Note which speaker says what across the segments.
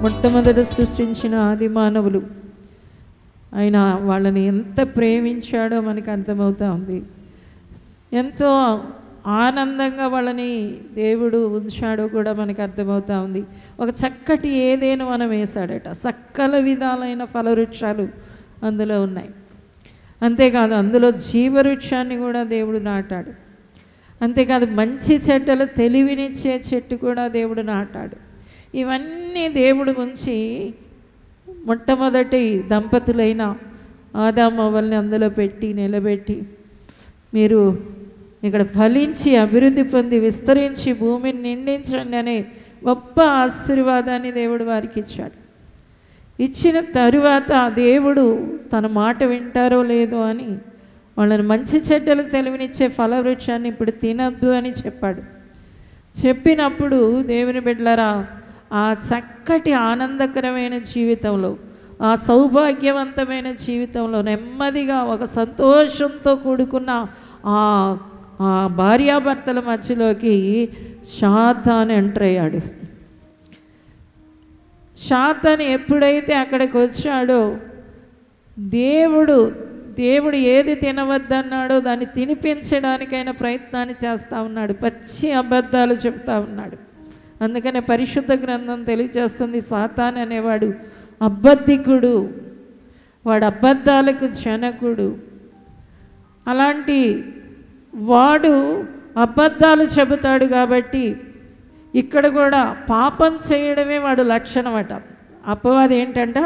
Speaker 1: మొట్టమొదట సృష్టించిన ఆది మానవులు, ఆయన వాళ్ళని ఎంత ప్రేమించాడో మనకు అర్థమవుతూ ఉంది. ఎంతో ఆనందంగా వాళ్ళని దేవుడు ఉంచాడో కూడా మనకు అర్థమవుతూ ఉంది. ఒక చక్కటి ఏదేను మనం వేశాడట. సకల విధాలైన ఫలవృక్షాలు అందులో ఉన్నాయి. అంతేకాదు అందులో జీవవృక్షాన్ని కూడా దేవుడు నాటాడు. అంతేకాదు మంచి చెడ్డల తెలివినిచ్చే చెట్టు కూడా దేవుడు నాటాడు. ఇవన్నీ దేవుడు ఉంచి మొట్టమొదటి దంపతులైన ఆదాము అవ్వల్ని అందులో పెట్టి నిలబెట్టి, మీరు ఇక్కడ ఫలించి అభివృద్ధి పొంది విస్తరించి భూమిని నిండించండి అనే గొప్ప ఆశీర్వాదాన్ని దేవుడు వారికి ఇచ్చాడు. ఇచ్చిన తరువాత దేవుడు తన మాట వింటారో లేదో అని వాళ్ళని మంచి చెడ్డలు తెలివినిచ్చే ఫలవృక్షాన్ని ఇప్పుడు తినద్దు అని చెప్పాడు. చెప్పినప్పుడు దేవుని బిడ్డలారా, ఆ చక్కటి ఆనందకరమైన జీవితంలో, ఆ సౌభాగ్యవంతమైన జీవితంలో నెమ్మదిగా ఒక సంతోషంతో కూడుకున్న ఆ భార్యాభర్తల మధ్యలోకి సాతాను ఎంటర్ అయ్యాడు. సాతాను ఎప్పుడైతే అక్కడికి వచ్చాడో దేవుడు ఏది తినవద్దన్నాడో దాన్ని తినిపించడానికైనా ప్రయత్నాన్ని చేస్తూ ఉన్నాడు. పచ్చి అబద్ధాలు చెప్తా ఉన్నాడు. అందుకనే పరిశుద్ధ గ్రంథం తెలియజేస్తుంది, సాతాను అనేవాడు అబద్ధికుడు, వాడు అబద్ధాలకు జనకుడు. అలాంటి వాడు అబద్ధాలు చెబుతాడు కాబట్టి ఇక్కడ కూడా పాపం చేయడమే వాడు లక్షణం అట. అపవాది ఏంటంట,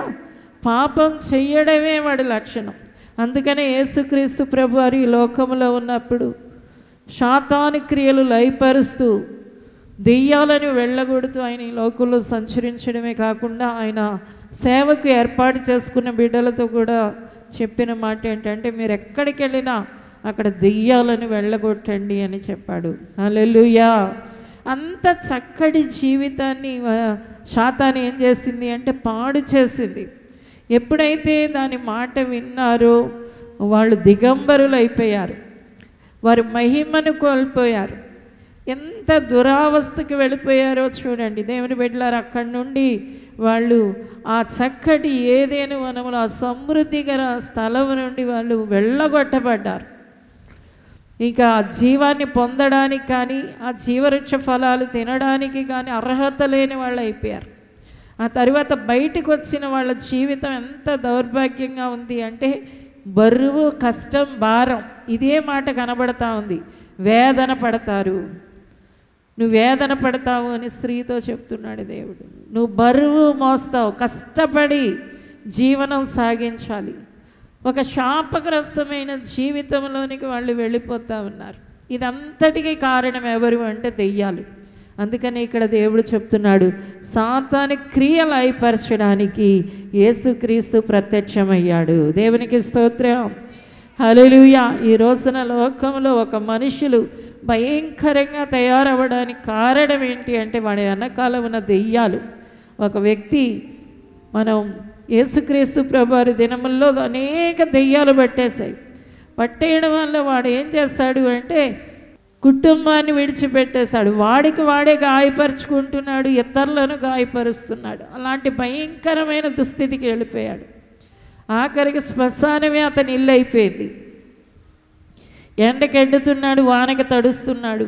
Speaker 1: పాపం చేయడమే వాడి లక్షణం. అందుకనే యేసుక్రీస్తు ప్రభు వారు ఈ లోకంలో ఉన్నప్పుడు సాతాను క్రియలు లయపరుస్తూ దెయ్యాలను వెళ్ళగొడుతూ ఆయన ఈ లోకంలో సంచరించడమే కాకుండా ఆయన సేవకు ఏర్పాటు చేసుకున్న బిడ్డలతో కూడా చెప్పిన మాట ఏంటంటే, మీరు ఎక్కడికి వెళ్ళినా అక్కడ దెయ్యాలను వెళ్ళగొట్టండి అని చెప్పాడు. హల్లెలూయా. అంత చక్కటి జీవితాన్ని సాతాను ఏం చేసింది అంటే పాడు చేసింది. ఎప్పుడైతే దాని మాట విన్నారో వాళ్ళు దిగంబరులు అయిపోయారు, వారి మహిమను కోల్పోయారు. ఎంత దురావస్థకి వెళ్ళిపోయారో చూడండి దేవుని బిడ్డలారా. అక్కడి నుండి వాళ్ళు ఆ చక్కటి ఏదేను వనములు, ఆ సమృద్ధిగల స్థలం నుండి వాళ్ళు వెళ్ళగొట్టబడ్డారు. ఇక ఆ జీవాన్ని పొందడానికి కానీ ఆ జీవవృక్ష ఫలాలు తినడానికి కానీ అర్హత లేని వాళ్ళు అయిపోయారు. ఆ తర్వాత బయటికి వచ్చిన వాళ్ళ జీవితం ఎంత దౌర్భాగ్యంగా ఉంది అంటే, బరువు, కష్టం, భారం, ఇదే మాట కనబడతా ఉంది. వేదన పడతారు, నువ్వు వేదన పడతావు అని స్త్రీతో చెప్తున్నాడు దేవుడు. నువ్వు బరువు మోస్తావు, కష్టపడి జీవనం సాగించాలి. ఒక శాపగ్రస్తమైన జీవితంలోనికి వాళ్ళు వెళ్ళిపోతూ ఉన్నారు. ఇదంతటికీ కారణం ఎవరు అంటే దెయ్యాలు. అందుకని ఇక్కడ దేవుడు చెప్తున్నాడు, సాతాను క్రియలు లయపరచడానికి యేసుక్రీస్తు ప్రత్యక్షమయ్యాడు. దేవునికి స్తోత్రం, హల్లెలూయా. ఈ రోజున లోకంలో ఒక మనుషులు భయంకరంగా తయారవ్వడానికి కారణం ఏంటి అంటే వాడి వెనకాల ఉన్న దెయ్యాలు. ఒక వ్యక్తి, మనం యేసుక్రీస్తు ప్రభువారి దినముల్లో అనేక దెయ్యాలు పట్టేశాయి. పట్టేయడం వల్ల వాడు ఏం చేస్తాడు అంటే కుటుంబాన్ని విడిచిపెట్టేశాడు. వాడికి వాడే గాయపరుచుకుంటున్నాడు, ఇతరులను గాయపరుస్తున్నాడు. అలాంటి భయంకరమైన దుస్థితికి వెళ్ళిపోయాడు. ఆఖరికి శ్మశానమే అతని ఇల్లు అయిపోయింది. ఎండకెండుతున్నాడు, వానకి తడుస్తున్నాడు.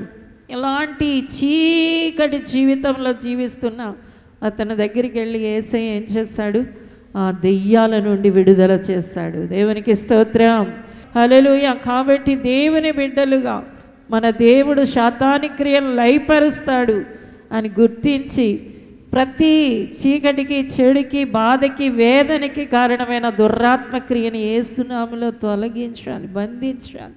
Speaker 1: ఇలాంటి చీకటి జీవితంలో జీవిస్తున్న అతని దగ్గరికి వెళ్ళి యేసయ్య ఏం చేశాడు, ఆ దెయ్యాల నుండి విడుదల చేశాడు. దేవునికి స్తోత్రం, హల్లెలూయా. కాబట్టి దేవుని బిడ్డలుగా మన దేవుడు సాతాను క్రియను లయపరుస్తాడు అని గుర్తించి ప్రతి చీకటికి, చెడుకి, బాధకి, వేదనకి కారణమైన దుర్రాత్మ క్రియని యేసు నామములో తొలగించాలి, బంధించాలి,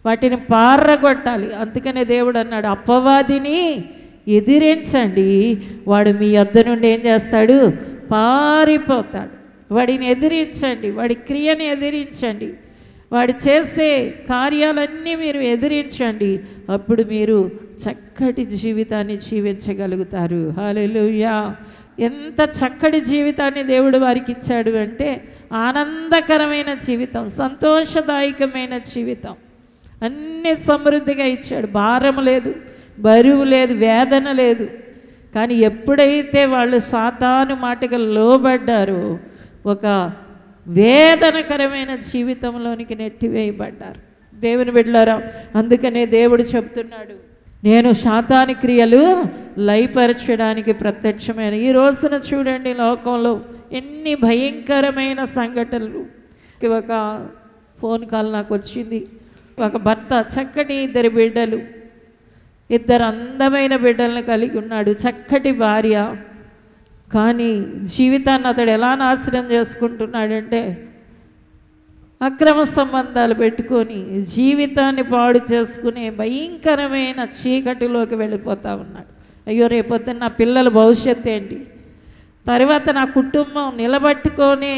Speaker 1: వాటిని పారగొట్టాలి. అందుకనే దేవుడు అన్నాడు, అపవాదిని ఎదిరించండి, వాడు మీ యొద్ద నుండి ఏం చేస్తాడు, పారిపోతాడు. వాడిని ఎదిరించండి, వాడి క్రియని ఎదిరించండి, వాడు చేసే కార్యాలన్నీ మీరు ఎదిరించండి. అప్పుడు మీరు చక్కటి జీవితాన్ని జీవించగలుగుతారు. హల్లెలూయా. ఎంత చక్కటి జీవితాన్ని దేవుడు వారికి ఇచ్చాడు అంటే ఆనందకరమైన జీవితం, సంతోషదాయకమైన జీవితం, అన్నీ సమృద్ధిగా ఇచ్చాడు. భారం లేదు, బరువు లేదు, వేదన లేదు. కానీ ఎప్పుడైతే వాళ్ళు సాతాను మాటకు లోబడ్డారో ఒక వేదనకరమైన జీవితంలోనికి నెట్టివేయబడ్డారు. దేవుని బిడ్డలారా, అందుకనే దేవుడు చెప్తున్నాడు, నేను సాతాను క్రియలు లయపరచడానికి ప్రత్యక్షమైన. ఈ రోజున చూడండి, లోకంలో ఎన్ని భయంకరమైన సంఘటనలు. ఒక ఫోన్ కాల్ నాకు వచ్చింది. ఒక భర్త చక్కటి 2 బిడ్డలు, 2 అందమైన బిడ్డలను కలిగి ఉన్నాడు, చక్కటి భార్య. కానీ జీవితాన్ని అతడు ఎలా నాశనం చేసుకుంటున్నాడంటే అక్రమ సంబంధాలు పెట్టుకొని జీవితాన్ని పాడు చేసుకునే భయంకరమైన చీకటిలోకి వెళ్ళిపోతూ ఉన్నాడు. అయ్యో, రేపొద్దున నా పిల్లల భవిష్యత్తు ఏంటి, తర్వాత నా కుటుంబం నిలబట్టుకొని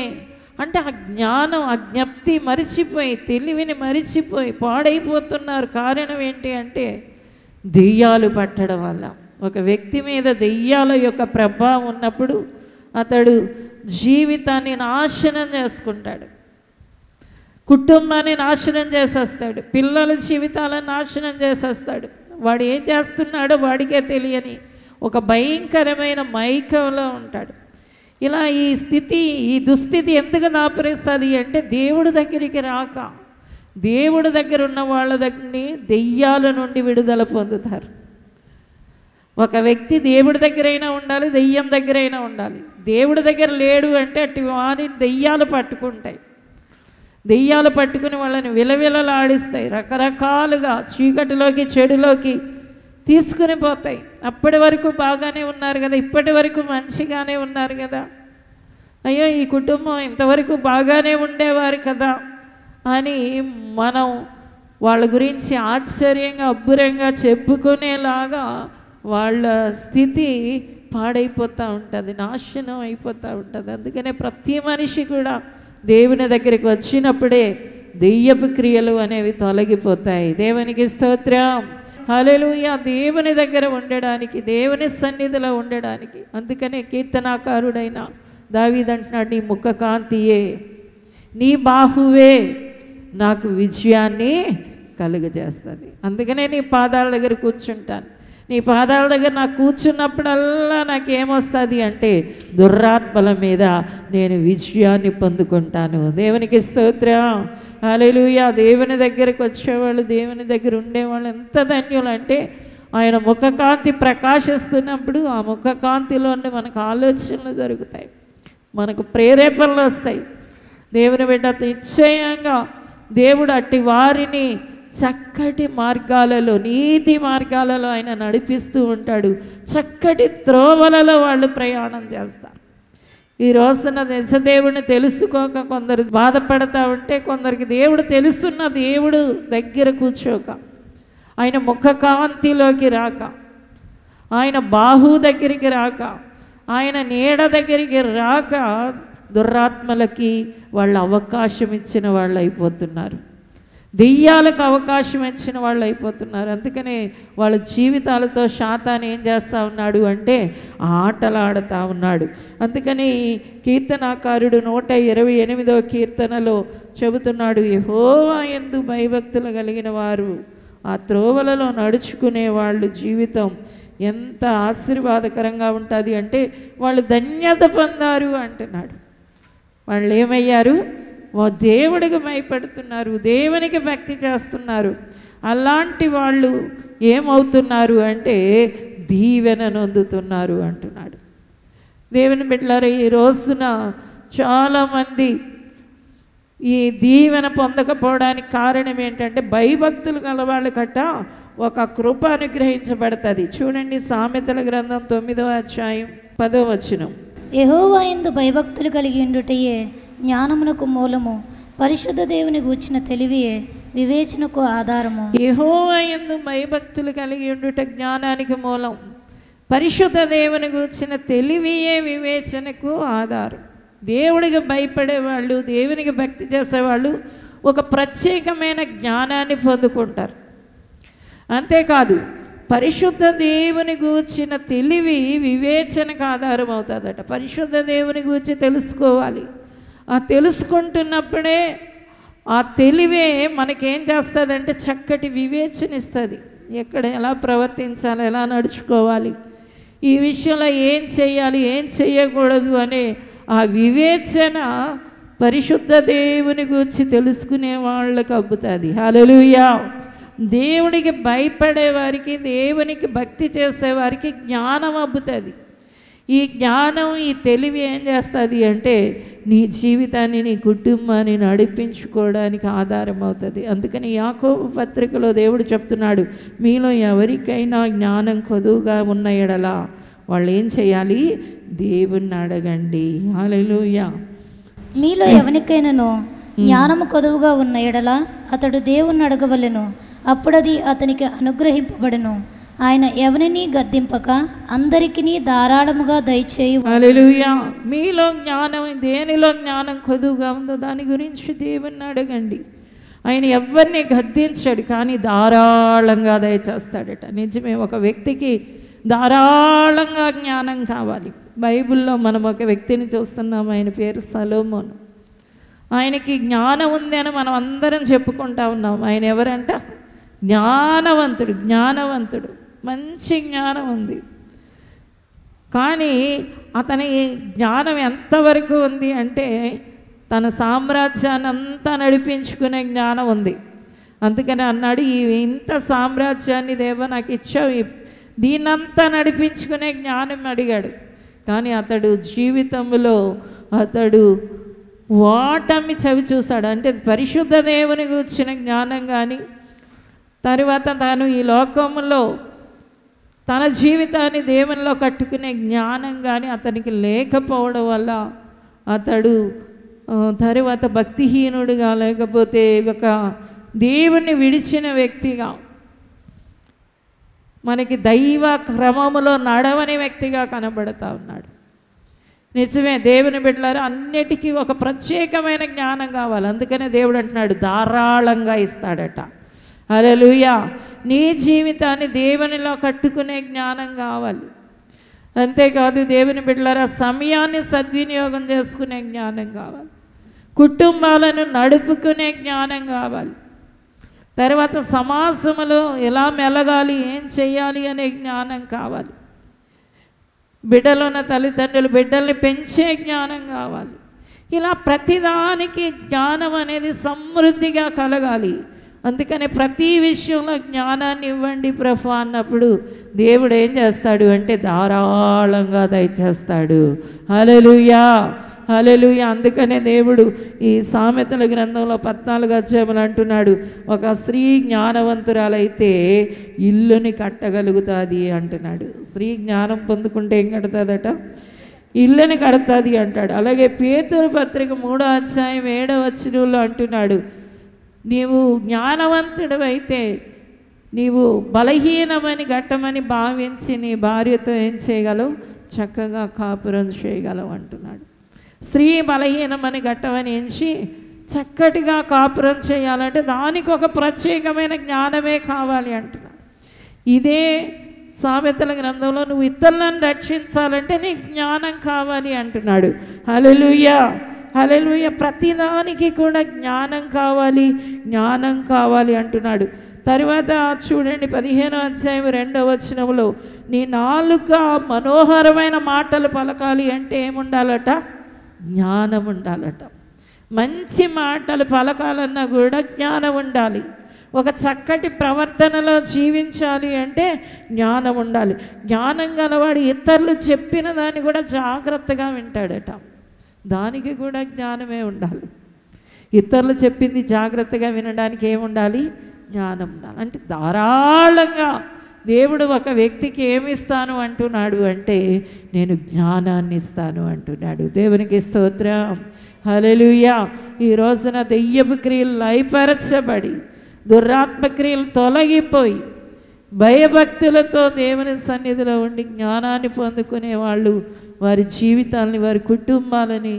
Speaker 1: అంటే ఆ జ్ఞానం, ఆ జ్ఞప్తి మరిచిపోయి, తెలివిని మరిచిపోయి పాడైపోతున్నారు. కారణం ఏంటి అంటే దెయ్యాలు పట్టడం వల్ల. ఒక వ్యక్తి మీద దెయ్యాల యొక్క ప్రభావం ఉన్నప్పుడు అతడు జీవితాన్ని నాశనం చేసుకుంటాడు, కుటుంబాన్ని నాశనం చేసేస్తాడు, పిల్లల జీవితాలను నాశనం చేసేస్తాడు. వాడు ఏం చేస్తున్నాడో వాడికే తెలియని ఒక భయంకరమైన మైకంలో ఉంటాడు. ఇలా ఈ స్థితి, ఈ దుస్థితి ఎందుకు దాపురిస్తుంది అంటే దేవుడి దగ్గరికి రాక, దేవుడి దగ్గర ఉన్న వాళ్ళ దగ్గరని దెయ్యాల నుండి విడుదల పొందుతారు. ఒక వ్యక్తి దేవుడి దగ్గరైనా ఉండాలి, దెయ్యం దగ్గరైనా ఉండాలి. దేవుడి దగ్గర లేడు అంటే అటు వారిని దెయ్యాలు పట్టుకుంటాయి. దెయ్యాలు పట్టుకుని వాళ్ళని విలవిలలాడిస్తాయి, రకరకాలుగా చీకటిలోకి చెడులోకి తీసుకుని పోతాయి. అప్పటి వరకు బాగానే ఉన్నారు కదా, ఇప్పటి వరకు మంచిగానే ఉన్నారు కదా, అయ్యో ఈ కుటుంబం ఇంతవరకు బాగానే ఉండేవారు కదా అని మనం వాళ్ళ గురించి ఆశ్చర్యంగా అబ్బురంగా చెప్పుకునేలాగా వాళ్ళ స్థితి పాడైపోతూ ఉంటుంది, నాశనం అయిపోతూ ఉంటుంది. అందుకనే ప్రతి మనిషి కూడా దేవుని దగ్గరికి వచ్చినప్పుడే దెయ్యపు క్రియలు అనేవి తొలగిపోతాయి. దేవునికి స్తోత్రం, హల్లెలూయా. దేవుని దగ్గర ఉండడానికి, దేవుని సన్నిధిలో ఉండడానికి. అందుకనే కీర్తనాకారుడైన దావీదు అంటున్నాడు, నీ ముఖ కాంతియే, నీ బాహువే నాకు విజయాన్ని కలుగజేస్తుంది. అందుకనే నీ పాదాల దగ్గర కూర్చుంటాను. నీ పాదాల దగ్గర నాకు కూర్చున్నప్పుడల్లా నాకేమొస్తుంది అంటే దుర్రాత్మల మీద నేను విజయాన్ని పొందుకుంటాను. దేవునికి స్తోత్రం, హల్లెలూయా. దేవుని దగ్గరికి వచ్చేవాళ్ళు, దేవుని దగ్గర ఉండేవాళ్ళు ఎంత ధన్యులు అంటే ఆయన ముఖకాంతి ప్రకాశిస్తున్నప్పుడు ఆ ముఖకాంతిలోనే మనకు ఆలోచనలు జరుగుతాయి, మనకు ప్రేరేపణలు వస్తాయి. దేవుని బిడ్డ నిశ్చయంగా దేవుడు అట్టి వారిని చక్కటి మార్గాలలో, నీతి మార్గాలలో ఆయన నడిపిస్తూ ఉంటాడు. చక్కటి త్రోవలలో వాళ్ళు ప్రయాణం చేస్తారు. ఈ రోజున నిజదేవుడిని తెలుసుకోక కొందరు బాధపడతా ఉంటే, కొందరికి దేవుడు తెలుసున్న దేవుడు దగ్గర కూర్చోక, ఆయన ముఖకాంతిలోకి రాక, ఆయన బాహు దగ్గరికి రాక, ఆయన నీడ దగ్గరికి రాక దుర్రాత్మలకి వాళ్ళు అవకాశం ఇచ్చిన వాళ్ళు అయిపోతున్నారు, దెయ్యాలకు అవకాశం ఇచ్చిన వాళ్ళు అయిపోతున్నారు. అందుకనే వాళ్ళ జీవితాలతో సాతాను ఏం చేస్తూ ఉన్నాడు అంటే ఆటలాడుతూ ఉన్నాడు. అందుకని కీర్తనాకారుడు 128వ కీర్తనలో చెబుతున్నాడు, యెహోవా యందు భయభక్తులు కలిగిన వారు ఆ త్రోవలలో నడుచుకునే వాళ్ళు జీవితం ఎంత ఆశీర్వాదకరంగా ఉంటుంది అంటే వాళ్ళు ధన్యత పొందారు అంటున్నాడు. వాళ్ళు ఏమయ్యారు? దేవుడికి భయపడుతున్నారు, దేవునికి భక్తి చేస్తున్నారు. అలాంటి వాళ్ళు ఏమవుతున్నారు అంటే దీవెన నొందుతున్నారు అంటున్నాడు. దేవుని బిడ్డలారా, ఈ రోజున చాలామంది ఈ దీవెన పొందకపోవడానికి కారణం ఏంటంటే భయభక్తులు గలవాళ్ళు కట్ట ఒక కృప అనుగ్రహించబడుతుంది. చూడండి, సామెతల గ్రంథం 9వ అధ్యాయం 10వ వచనం.
Speaker 2: యెహోవా యందు భయభక్తులు కలిగి ఉండుటయే జ్ఞానమునకు మూలము, పరిశుద్ధ దేవుని గూర్చిన తెలివియే వివేచనకు ఆధారము.
Speaker 1: యెహోవా యందు భయభక్తులు కలిగి ఉండుట జ్ఞానానికి మూలం, పరిశుద్ధ దేవుని గూర్చిన తెలివియే వివేచనకు ఆధారం. దేవుడికి భయపడేవాళ్ళు, దేవునికి భక్తి చేసేవాళ్ళు ఒక ప్రత్యేకమైన జ్ఞానాన్ని పొందుకుంటారు. అంతేకాదు, పరిశుద్ధ దేవుని గూర్చిన తెలివి వివేచనకు ఆధారం అవుతుందట. పరిశుద్ధ దేవుని గూర్చి తెలుసుకోవాలి. ఆ తెలుసుకుంటున్నప్పుడే ఆ తెలివే మనకేం చేస్తుందంటే చక్కటి వివేచన ఇస్తుంది. ఎక్కడ ఎలా ప్రవర్తించాలి, ఎలా నడుచుకోవాలి, ఈ విషయంలో ఏం చేయాలి, ఏం చేయకూడదు అనే ఆ వివేచన పరిశుద్ధ దేవుని గురించి తెలుసుకునే వాళ్ళకి అబ్బుతుంది. హల్లెలూయా. దేవునికి భయపడే వారికి, దేవునికి భక్తి చేసేవారికి జ్ఞానం అబ్బుతుంది. ఈ జ్ఞానం, ఈ తెలివి ఏం చేస్తుంది అంటే నీ జీవితాన్ని, నీ కుటుంబాన్ని నడిపించుకోవడానికి ఆధారం అవుతుంది. అందుకని యాకోబు పత్రికలో దేవుడు చెప్తున్నాడు, మీలో ఎవరికైనా జ్ఞానం కొదువుగా ఉన్న ఎడల వాళ్ళు ఏం చేయాలి, దేవుణ్ణి అడగండి. హల్లెలూయా.
Speaker 2: మీలో ఎవరికైనాను జ్ఞానము కొదువుగా ఉన్న ఎడల అతడు దేవుణ్ణి అడగవలెను, అప్పుడది అతనికి అనుగ్రహింపబడెను. ఆయన ఎవరిని గద్దింపక అందరికీ ధారాళముగా దయచేయు.
Speaker 1: హల్లెలూయా. మీలో జ్ఞానం, దేనిలో జ్ఞానం కొదువుగా ఉందో దాని గురించి దేవుణ్ణి అడగండి. ఆయన ఎవరిని గద్దించాడు, కానీ ధారాళంగా దయచేస్తాడట. నిజమే, ఒక వ్యక్తికి ధారాళంగా జ్ఞానం కావాలి. బైబిల్లో మనం ఒక వ్యక్తిని చూస్తున్నాం, ఆయన పేరు సొలొమోను. ఆయనకి జ్ఞానం ఉంది అని మనం అందరం చెప్పుకుంటా ఉన్నాం. ఆయన ఎవరంట? జ్ఞానవంతుడు. జ్ఞానవంతుడు, మంచి జ్ఞానం ఉంది. కానీ అతని జ్ఞానం ఎంతవరకు ఉంది అంటే తన సామ్రాజ్యాన్ని అంతా నడిపించుకునే జ్ఞానం ఉంది. అందుకని అన్నాడు, ఇంత సామ్రాజ్యాన్ని దేవా నాకు ఇచ్చావు, దీన్నంతా నడిపించుకునే జ్ఞానం అడిగాడు. కానీ అతడు జీవితంలో అతడు ఓటమి చవి చూశాడు. అంటే పరిశుద్ధ దేవుని గురించిన జ్ఞానం కానీ, తర్వాత తాను ఈ లోకంలో తన జీవితాన్ని దేవునిలో కట్టుకునే జ్ఞానం కానీ అతనికి లేకపోవడం వల్ల అతడు తరువాత భక్తిహీనుడిగా, లేకపోతే ఒక దేవుణ్ణి విడిచిన వ్యక్తిగా, మనకి దైవ క్రమములో నడవని వ్యక్తిగా కనబడతా ఉన్నాడు. నిజమే, దేవుని బిడ్డలారా, అన్నిటికీ ఒక ప్రత్యేకమైన జ్ఞానం కావాలి. అందుకనే దేవుడు అంటున్నాడు ధారాళంగా ఇస్తాడట. హల్లెలూయా. నీ జీవితాన్ని దేవునిలో కట్టుకునే జ్ఞానం కావాలి. అంతేకాదు దేవుని బిడ్డలారా, సమయాన్ని సద్వినియోగం చేసుకునే జ్ఞానం కావాలి. కుటుంబాలను నడుపుకునే జ్ఞానం కావాలి. తర్వాత సమాజంలో ఎలా మెలగాలి, ఏం చేయాలి అనే జ్ఞానం కావాలి. బిడ్డలున్న తల్లిదండ్రులు బిడ్డల్ని పెంచే జ్ఞానం కావాలి. ఇలా ప్రతిదానికి జ్ఞానం అనేది సమృద్ధిగా కలగాలి. అందుకని ప్రతి విషయంలో జ్ఞానాన్ని ఇవ్వండి ప్రభు అన్నప్పుడు దేవుడు ఏం చేస్తాడు అంటే ధారాళంగా దయచేస్తాడు. హల్లెలూయా, హల్లెలూయా. అందుకనే దేవుడు ఈ సామెతల గ్రంథంలో 14వ అధ్యాయంలో అంటున్నాడు, ఒక స్త్రీ జ్ఞానవంతురాలైతే ఇల్లుని కట్టగలుగుతుంది అంటున్నాడు. స్త్రీ జ్ఞానం పొందుకుంటే ఏం కడతాదట? ఇల్లుని కడతాది అంటాడు. అలాగే పేతురు పత్రిక 3వ అధ్యాయం 7వ వచనంలో అంటున్నాడు, నీవు జ్ఞానవంతుడు అయితే నీవు బలహీనమని ఘట్టమని భావించి నీ భార్యతో ఏం చేయగలవు? చక్కగా కాపురం చేయగలవు అంటున్నాడు. స్త్రీ బలహీనమని ఘట్టమని ఎంచి చక్కటిగా కాపురం చేయాలంటే దానికి ఒక ప్రత్యేకమైన జ్ఞానమే కావాలి అంటున్నాడు. ఇదే సామెతల గ్రంథంలో నువ్వు ఇతరులను రక్షించాలంటే నీకు జ్ఞానం కావాలి అంటున్నాడు. హల్లెలూయా, హల్లెలూయా. ప్రతిదానికి కూడా జ్ఞానం కావాలి, జ్ఞానం కావాలి అంటున్నాడు. తర్వాత చూడండి 15వ అధ్యాయం 2వ వచనంలో, నీ నాలుక మనోహరమైన మాటలు పలకాలి అంటే ఏముండాలట? జ్ఞానం ఉండాలట. మంచి మాటలు పలకాలన్నా కూడా జ్ఞానం ఉండాలి. ఒక చక్కటి ప్రవర్తనలో జీవించాలి అంటే జ్ఞానం ఉండాలి. జ్ఞానం గలవాడు ఇతరులు చెప్పిన దాన్ని కూడా జాగ్రత్తగా వింటాడట. దానికి కూడా జ్ఞానమే ఉండాలి. ఇతరులు చెప్పింది జాగ్రత్తగా వినడానికి ఏముండాలి? జ్ఞానం ఉండాలి. అంటే ధారాళంగా దేవుడు ఒక వ్యక్తికి ఏమిస్తాను అంటున్నాడు అంటే నేను జ్ఞానాన్ని ఇస్తాను అంటున్నాడు. దేవునికి స్తోత్రం. హల్లెలూయా. ఈ రోజున దెయ్యపు క్రియలు లయపరచబడి దురాత్మ క్రియలు తొలగిపోయి భయభక్తులతో దేవుని సన్నిధిలో ఉండి జ్ఞానాన్ని పొందుకునే వాళ్ళు వారి జీవితాలని, వారి కుటుంబాలని,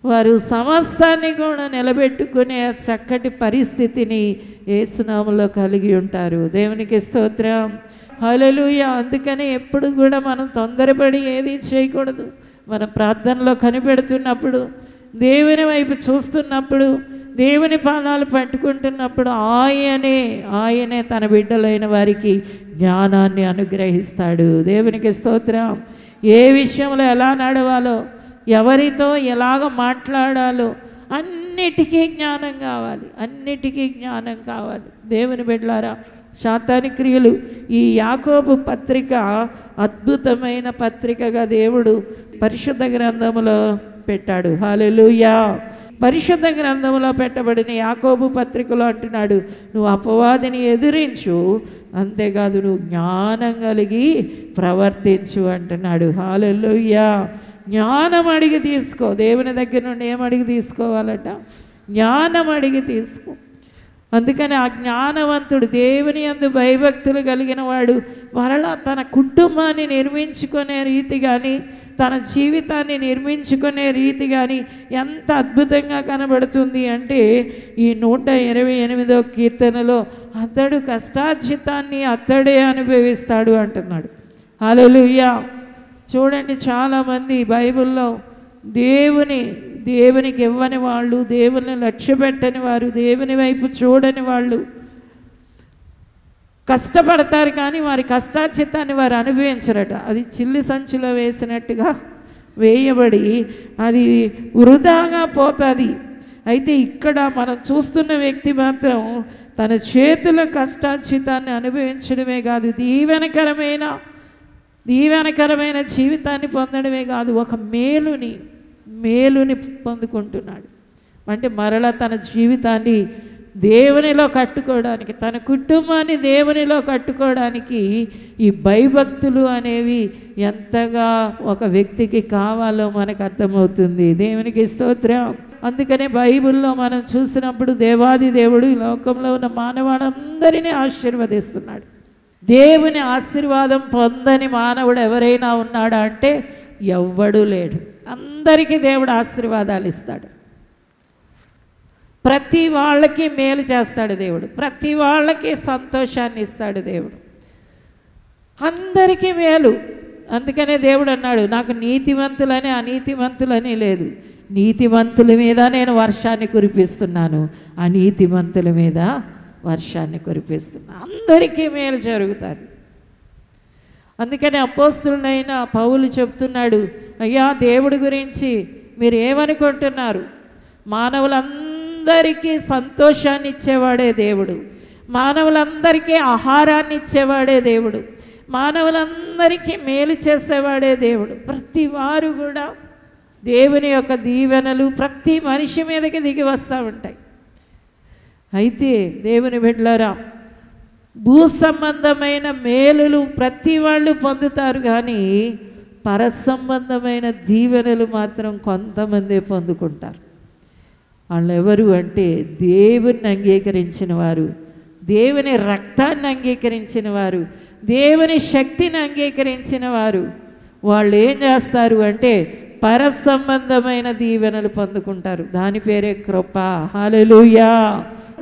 Speaker 1: వారు సమస్తాన్ని కూడా నిలబెట్టుకునే చక్కటి పరిస్థితిని యేసు నామములో కలిగి ఉంటారు. దేవునికి స్తోత్రం. హల్లెలూయా. అందుకని ఎప్పుడు కూడా మనం తొందరపడి ఏది చేయకూడదు. మన ప్రార్థనలో కనిపెడుతున్నప్పుడు, దేవుని వైపు చూస్తున్నప్పుడు, దేవుని పాదాలు పట్టుకుంటున్నప్పుడు ఆయనే తన బిడ్డలైన వారికి జ్ఞానాన్ని అనుగ్రహిస్తాడు. దేవునికి స్తోత్రం. ఏ విషయంలో ఎలా నడవాలో, ఎవరితో ఎలాగ మాట్లాడాలో అన్నిటికీ జ్ఞానం కావాలి, అన్నిటికీ జ్ఞానం కావాలి. దేవుని బిడ్డలారా, సాతాను క్రియలు ఈ యాకోబు పత్రిక అద్భుతమైన పత్రికగా దేవుడు పరిశుద్ధ గ్రంథములో పెట్టాడు. హల్లెలూయా. పరిశుద్ధ గ్రంథంలో పెట్టబడిన యాకోబు పత్రికలో అంటున్నాడు, నువ్వు అపవాదిని ఎదిరించు, అంతేకాదు నువ్వు జ్ఞానం కలిగి ప్రవర్తించు అంటున్నాడు. హల్లెలూయా. జ్ఞానం అడిగి తీసుకో. దేవుని దగ్గర నుండి ఏమడిగి తీసుకోవాలట? జ్ఞానం అడిగి తీసుకో. అందుకని ఆ జ్ఞానవంతుడు, దేవుని యందు భయభక్తులు కలిగిన వాడు మరలా తన కుటుంబాన్ని నిర్మించుకునే రీతి కానీ, తన జీవితాన్ని నిర్మించుకునే రీతి కానీ ఎంత అద్భుతంగా కనబడుతుంది అంటే, ఈ 128వ కీర్తనలో అతడు కష్టార్జితాన్ని అతడే అనుభవిస్తాడు అంటున్నాడు. హల్లెలూయా. చూడండి, చాలామంది బైబిల్లో దేవునికి ఇవ్వని వాళ్ళు, దేవుని లక్ష్య పెట్టని వారు, దేవుని వైపు చూడని వాళ్ళు కష్టపడతారు, కానీ వారి కష్టార్జితాన్ని వారు అనుభవించరట. అది చిల్లి సంచిలో వేసినట్టుగా వేయబడి అది వృధాగా పోతుంది. అయితే ఇక్కడ మనం చూస్తున్న వ్యక్తి మాత్రం తన చేతుల కష్టార్జితాన్ని అనుభవించడమే కాదు, దీవెనకరమైన జీవితాన్ని పొందడమే కాదు, ఒక మేలుని పొందుకుంటున్నాడు. అంటే మరలా తన జీవితాన్ని దేవునిలో కట్టుకోవడానికి, తన కుటుంబాన్ని దేవునిలో కట్టుకోవడానికి ఈ భయభక్తులు అనేవి ఎంతగా ఒక వ్యక్తికి కావాలో మనకు అర్థమవుతుంది. దేవునికి స్తోత్రం. అందుకనే బైబిల్లో మనం చూసినప్పుడు దేవాది దేవుడు ఈ లోకంలో ఉన్న మానవాడందరినీ ఆశీర్వదిస్తున్నాడు. దేవుని ఆశీర్వాదం పొందని మానవుడు ఎవరైనా ఉన్నాడా అంటే ఎవ్వడూ లేడు. అందరికీ దేవుడు ఆశీర్వాదాలు ఇస్తాడు. ప్రతి వాళ్ళకి మేలు చేస్తాడు దేవుడు, ప్రతి వాళ్ళకి సంతోషాన్ని ఇస్తాడు దేవుడు, అందరికీ మేలు. అందుకనే దేవుడు అన్నాడు, నాకు నీతిమంతులని అనీతిమంతులని లేదు, నీతిమంతుల మీద నేను వర్షాన్ని కురిపిస్తున్నాను, అనీతిమంతుల మీద వర్షాన్ని కురిపిస్తున్నాను. అందరికీ మేలు జరుగుతుంది. అందుకని అపోస్తులైన పౌలు చెప్తున్నాడు, అయ్యా దేవుడి గురించి మీరు ఏమనుకుంటున్నారు? మానవులందరికీ సంతోషాన్ని ఇచ్చేవాడే దేవుడు, మానవులందరికీ ఆహారాన్ని ఇచ్చేవాడే దేవుడు, మానవులందరికీ మేలు చేసేవాడే దేవుడు. ప్రతి వారు కూడా దేవుని యొక్క దీవెనలు ప్రతి మనిషి మీదకి దిగి వస్తూ ఉంటాయి. అయితే దేవుని బిడ్డలారా, భూ సంబంధమైన మేలులు ప్రతి వాళ్ళు పొందుతారు, కానీ పరసంబంధమైన దీవెనలు మాత్రం కొంతమందే పొందుకుంటారు. వాళ్ళు ఎవరు అంటే దేవుని అంగీకరించిన వారు, దేవుని రక్తాన్ని అంగీకరించిన వారు, దేవుని శక్తిని అంగీకరించిన వారు. వాళ్ళు ఏం చేస్తారు అంటే పరసంబంధమైన దీవెనలు పొందుకుంటారు. దాని పేరే కృప. హల్లెలూయా.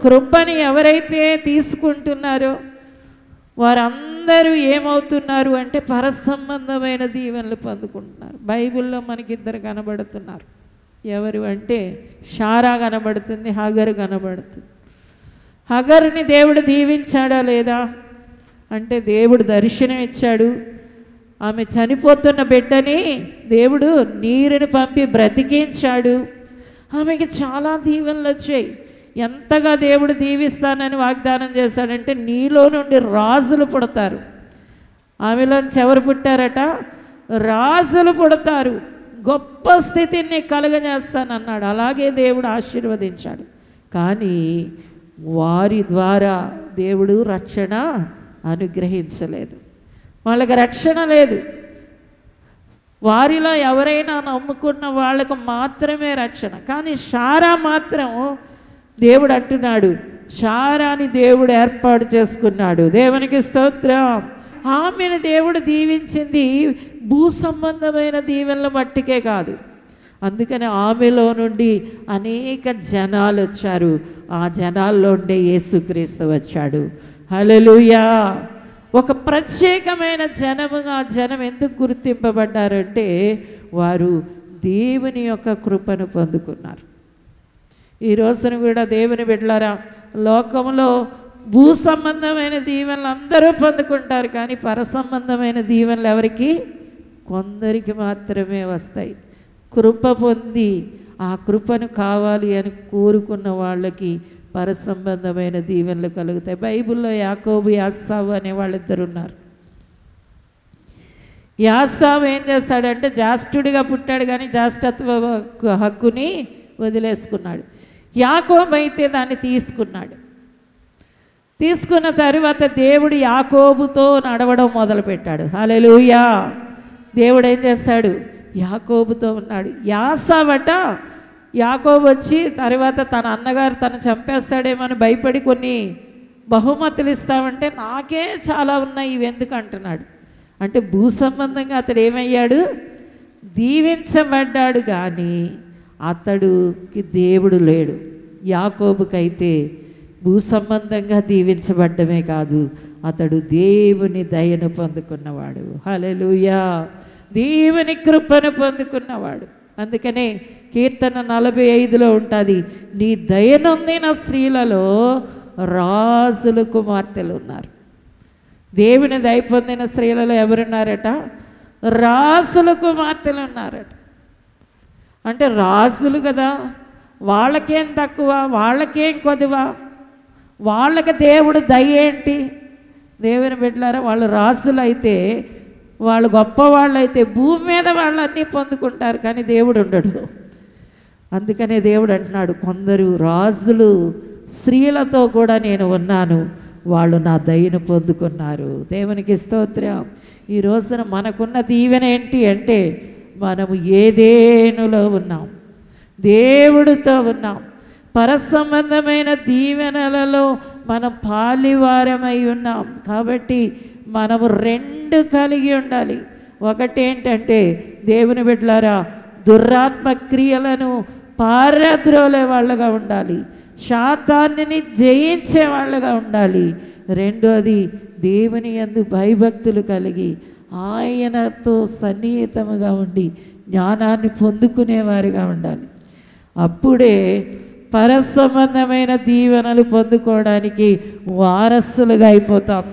Speaker 1: కృపని ఎవరైతే తీసుకుంటున్నారో వారందరూ ఏమవుతున్నారు అంటే పరసంబంధమైన దీవెనలు పొందుకుంటున్నారు. బైబిల్లో మనకిద్దరు కనబడుతున్నారు. ఎవరు అంటే శారా కనబడుతుంది, హగరు కనబడుతుంది. హగరుని దేవుడు దీవించాడా లేదా అంటే దేవుడు దర్శనం ఇచ్చాడు. ఆమె చనిపోతున్న బిడ్డని దేవుడు నీరుని పంపి బ్రతికించాడు. ఆమెకి చాలా దీవెనలు వచ్చాయి. ఎంతగా దేవుడు దీవిస్తానని వాగ్దానం చేశాడంటే నీలో నుండి రాజులు పుడతారు. ఆమెలోంచి ఎవరు పుట్టారట? రాజులు పుడతారు. గొప్ప స్థితిని కలుగజేస్తానన్నాడు. అలాగే దేవుడు ఆశీర్వదించాడు. కానీ వారి ద్వారా దేవుడు రక్షణ అనుగ్రహించలేదు. వాళ్ళకి రక్షణ లేదు. వారిలో ఎవరైనా నమ్ముకున్న వాళ్ళకు మాత్రమే రక్షణ. కానీ శారా మాత్రం దేవుడు అంటున్నాడు, శారాని దేవుడు ఏర్పాటు చేసుకున్నాడు. దేవునికి స్తోత్రం. ఆమెను దేవుడు దీవించింది భూ సంబంధమైన దీవెనల మట్టికే కాదు. అందుకని ఆమెలో నుండి అనేక జనాలు వచ్చారు. ఆ జనాల్లో ఉండే యేసుక్రీస్తు వచ్చాడు. హల్లెలూయా. ఒక ప్రత్యేకమైన జనముగా జనం ఎందుకు గుర్తింపబడ్డారంటే వారు దేవుని యొక్క కృపను పొందుకున్నారు. ఈ రోజున కూడా దేవుని బిడ్డలారా, లోకంలో భూ సంబంధమైన దీవెనలు అందరూ పొందుకుంటారు, కానీ పర సంబంధమైన దీవెనలు ఎవరికి? కొందరికి మాత్రమే వస్తాయి. కృప పొంది ఆ కృపను కావాలి అని కోరుకున్న వాళ్ళకి పర సంబంధమైన దీవెనలు కలుగుతాయి. బైబిల్లో యాకోబు, యాసావు అనే వాళ్ళిద్దరు ఉన్నారు. యాసావు ఏం చేస్తాడంటే జ్యేష్ఠుడిగా పుట్టాడు, కానీ జ్యేష్ఠత్వ హక్కుని వదిలేసుకున్నాడు. యాకోబు అయితే దాన్ని తీసుకున్నాడు. తీసుకున్న తరువాత దేవుడు యాకోబుతో నడవడం మొదలుపెట్టాడు. హల్లెలూయా. దేవుడు ఏం చేస్తాడు? యాకోబుతో ఉన్నాడు. యాసావట యాకోబు వచ్చి తర్వాత తన అన్నగారు తను చంపేస్తాడేమని భయపడి కొన్ని బహుమతులు ఇస్తామంటే నాకే చాలా ఉన్నాయి, ఇవి ఎందుకు అంటున్నాడు. అంటే భూ సంబంధంగా అతడు ఏమయ్యాడు? దీవించబడ్డాడు, కానీ అతడుకి దేవుడు లేడు. యాకోబుకైతే భూ సంబంధంగా దీవించబడ్డమే కాదు, అతడు దేవుని దయను పొందుకున్నవాడు. హల్లెలూయా. దేవుని కృపను పొందుకున్నవాడు. అందుకనే కీర్తన 45లో ఉంటుంది, నీ దయనొందిన స్త్రీలలో రాజుల కుమార్తెలు ఉన్నారు. దేవుని దయ పొందిన స్త్రీలలో ఎవరున్నారట? రాజుల కుమార్తెలు ఉన్నారట. అంటే రాజులు కదా, వాళ్ళకేం తక్కువ, వాళ్ళకేం కొదువ, వాళ్ళకి దేవుడు దయ ఏంటి? దేవుని బిడ్డలారా, వాళ్ళు రాజులు అయితే, వాళ్ళు గొప్పవాళ్ళు అయితే భూమి మీద వాళ్ళన్నీ పొందుకుంటారు, కానీ దేవుడు ఉండడు. అందుకనే దేవుడు అంటున్నాడు, కొందరు రాజులు స్త్రీలతో కూడా నేను ఉన్నాను, వాళ్ళు నా దయను పొందుకున్నారు. దేవునికి స్తోత్రం. ఈ రోజున మనకున్న దీవెన ఏంటి అంటే మనము ఏదేనులో ఉన్నాం, దేవుడితో ఉన్నాం. పరసంబంధమైన దీవెనలలో మనం పాలివారమై ఉన్నాం. కాబట్టి మనము రెండు కలిగి ఉండాలి. ఒకటేంటంటే దేవుని బిడ్డలారా, దురాత్మ క్రియలను పారద్రోలే వాళ్ళగా ఉండాలి, శాతాన్ని జయించే వాళ్ళగా ఉండాలి. రెండోది దేవుని యందు భయభక్తులు కలిగి ఆయనతో సన్నిహితముగా ఉండి జ్ఞానాన్ని పొందుకునేవారిగా ఉండాలి. అప్పుడే పరసంబంధమైన దీవెనలు పొందుకోవడానికి వారసులుగా అయిపోతాం.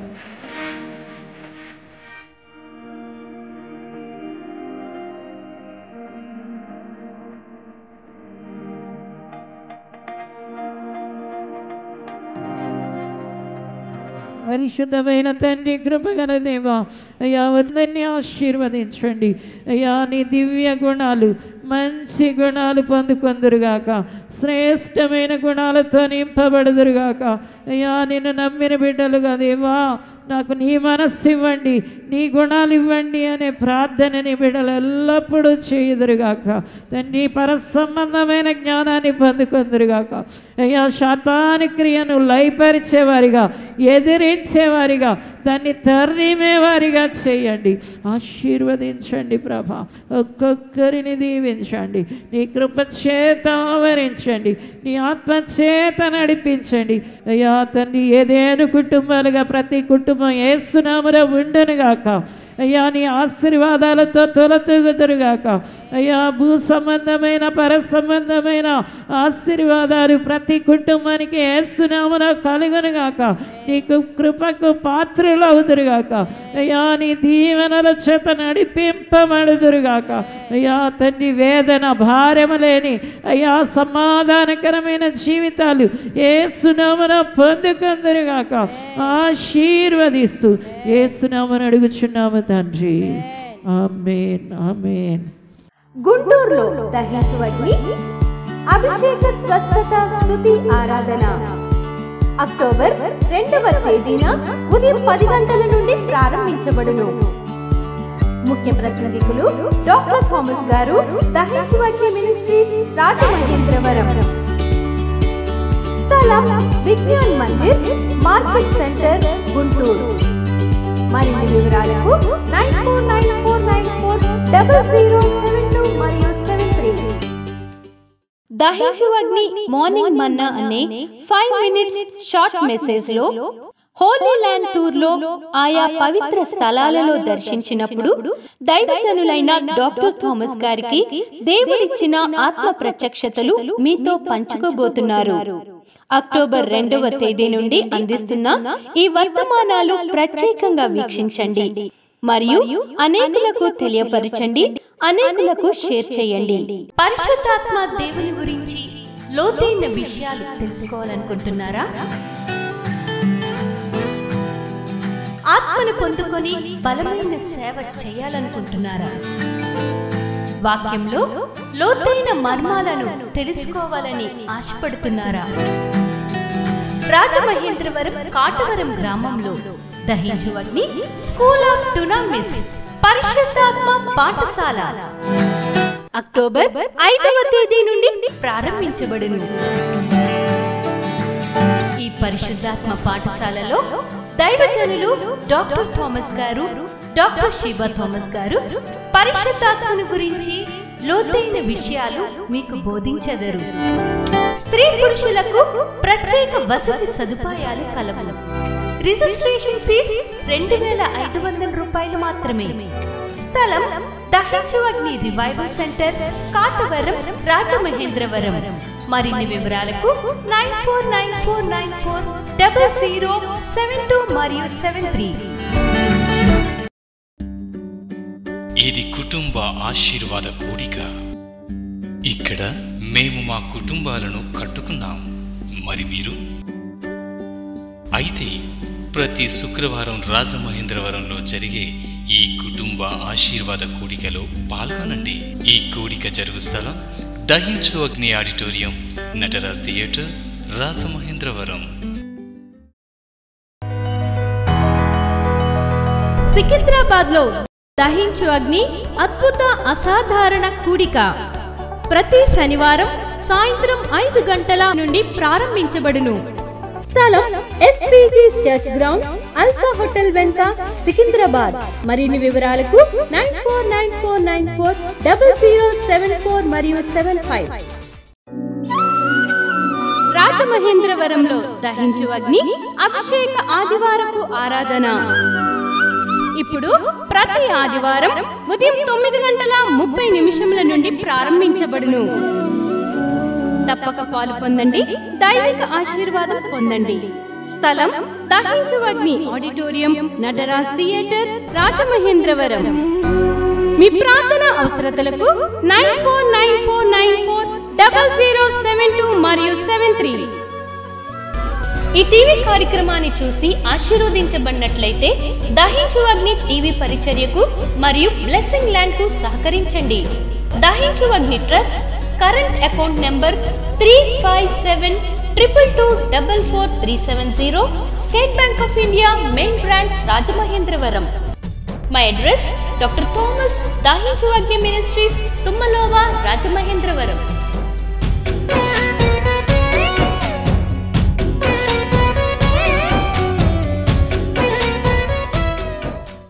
Speaker 1: పరిశుద్ధమైన తండ్రి, కృపగల దేవా, అయ్యా వద్దన్ని ఆశీర్వదించండి. అయ్యా నీ దివ్య గుణాలు, మంచి గుణాలు పొందుకొందురుగాక, శ్రేష్టమైన గుణాలతో నింపబడుదురుగాక. అయ్యా నిన్ను నమ్మిన బిడ్డలుగా దేవా, నాకు నీ మనస్సు ఇవ్వండి, నీ గుణాలు ఇవ్వండి అనే ప్రార్థనని బిడ్డలు ఎల్లప్పుడూ చేయుదురుగాక. తండ్రి పరసంబంధమైన జ్ఞానాన్ని పొందుకొందురుగాక. అయ్యా శాతాని క్రియను లయపరిచేవారిగా, ఎదిరించేవారిగా, దాన్ని తరిమేవారిగా చేయండి. ఆశీర్వదించండి ప్రభా, ఒక్కొక్కరిని దీవించండి, నీ కృప చేత ఆవరించండి, నీ ఆత్మ చేత నడిపించండి. అయ్యా తండ్రి, ఏదేను కుటుంబాలుగా ప్రతి కుటుంబం యేసు నామములో ఉండునుగాక. అయ్యా నీ ఆశీర్వాదాలతో తొలతూగుదురుగాక. అయ్యా భూ సంబంధమైన పర సంబంధమైన ఆశీర్వాదాలు ప్రతి కుటుంబానికి యేసు నామములో కలుగునుగాక. నీకు కృపకు పాత్రలు అవుదురుగాక. అయ్యా నీ దీవెనల చేత నడిపింపబడుదురుగాక. అయ్యా తండ్రి, వేదన భారము లేని అయ్యా సమాధానకరమైన జీవితాలు యేసు నామములో పొందుకొందురుగాక. ఆశీర్వదిస్తూ యేసు నామమున అడుగుచున్నాము తండ్రి, ఆమేన్, ఆమేన్.
Speaker 3: గుంటూరులో దహించువగ్ని అభిషేక స్వస్థత స్తుతి ఆరాధన అక్టోబర్ 2వ తేదీన ఉదయం 10 గంటల నుండి ప్రారంభించబడును. ముఖ్య ప్రసంగికులు డాక్టర్ థామస్ గారు, దహించువగ్ని మినిస్ట్రీస్, రాజమహేంద్రవరం. స్థలం విజ్ఞాన్ మందిర్, మార్కెట్ సెంటర్, గుంటూరు. మరిన్ని వివరాలకు 9494940072 మరియు 73.
Speaker 4: దహించు అగ్ని మార్నింగ్ మన్నా అనే 5 మినిట్స్ షార్ట్ మెసేజ్ లో హోలీ ల్యాండ్ టూర్లో ఆయా పవిత్ర స్థలాలలో దర్శించినప్పుడు దైవజనులైన డాక్టర్ థామస్ గారికి దేవుడిచ్చిన ఆత్మ ప్రత్యక్షతలు మీతో పంచుకోబోతున్నారు. అక్టోబర్ 2వ తేదీ నుండి అందిస్తున్న ఈ వర్తమానాలు ప్రత్యేకంగా వీక్షించండి మరియు అనేకులకు తెలియపరచండి, అనేకులకు షేర్ చేయండి.
Speaker 5: పరిశుద్ధాత్మ దేవుని గురించి లోతైన విషయాలు తెలుసుకోవాలనుకుంటున్నారా? ఆత్మను పొందుకొని బలమైన సేవ చేయాలనుకుంటున్నారా? వాక్యంలో లోతైన మర్మాలను తెలుసుకోవాలని ఆశపడుతున్నారా? రాజమహేంద్రవరం కాటవరం గ్రామంలో దహించు అగ్ని స్కూల్ ఆఫ్ డునామిస్ పరిశుద్ధాత్మ పాఠశాల అక్టోబర్ 5వ తేదీ నుండి ప్రారంభించబడును. ఈ పరిశుద్ధాత్మ పాఠశాలలో దైవజనులు డాక్టర్ థామస్ గారు, డాక్టర్ షీబా థామస్ గారు పరిశుద్ధాత్మను గురించి లోతైన విషయాలు మీకు బోధించెదరు. స్త్రీ పురుషులకు ప్రత్యేక వసతి సదుపాయాలు కలవు. రిజిస్ట్రేషన్ ఫీజు 2500 రూపాయలు మాత్రమే. స్థలం దహించు అగ్ని రివైవల్ సెంటర్, కాటవరం, రాజమహేంద్రవరం. మరిన్ని వివరాలకు 9494940072 మరియు 73.
Speaker 6: ఇది కుటుంబ ఆశీర్వాద కూడిక. ఇక్కడ మేము మా కుటుంబాలను కట్టుకున్నాం. మరి మీరు? అయితే ప్రతి శుక్రవారం రాజమహేంద్రవరంలో జరిగే ఈ కుటుంబ ఆశీర్వాద కూడికలో పాల్గొనండి. ఈ కూడిక జరుగు స్థలం దహించు అగ్ని ఆడిటోరియం, నటరాజ్ థియేటర్, రాజమహేంద్రవరం.
Speaker 4: సికింద్రాబాద్ లో దహించు అగ్ని అద్భుత అసాధారణ కూడిక ప్రతి శనివారం సాయంత్రం 5 గంటల నుండి ప్రారంభించబడును.
Speaker 3: స్థలం SPG church ground, alpha hotel వెనుక, సికింద్రాబాద్. మరిన్ని వివరాలకు 9494940074 మరియు 75.
Speaker 4: రాజమహేంద్రవరంలో దహించు అగ్ని అభిషేక ఆదివారపు ఆరాధన ఇప్పుడు ప్రతి ఆదివారం ఉదయం 9:30 నుండి ప్రారంభించబడును. తప్పక పాలు పొందండి, దైవిక ఆశీర్వాదం పొందండి. స్థలం దహించు అగ్ని ఆడిటోరియం, నటరాజ్ థియేటర్, రాజమహేంద్రవరం. మీ ప్రార్థన అవసరతలకు 9494940072 మరియు 73. ఈ టీవీ కార్యక్రమాన్ని చూసి ఆశీర్వదించబడినట్లయితే దహించు అగ్ని టీవీ పరిచర్యకు మరియు బ్లెస్సింగ్ ల్యాండ్ కు సహకరించండి. Dahinchu Agni trust current account number 357222444370, State Bank of India main branch, Rajamahendravaram. My address doctor Thomas Dahinchu Agni ministries, తుమ్మలోవా, Rajamahendravaram.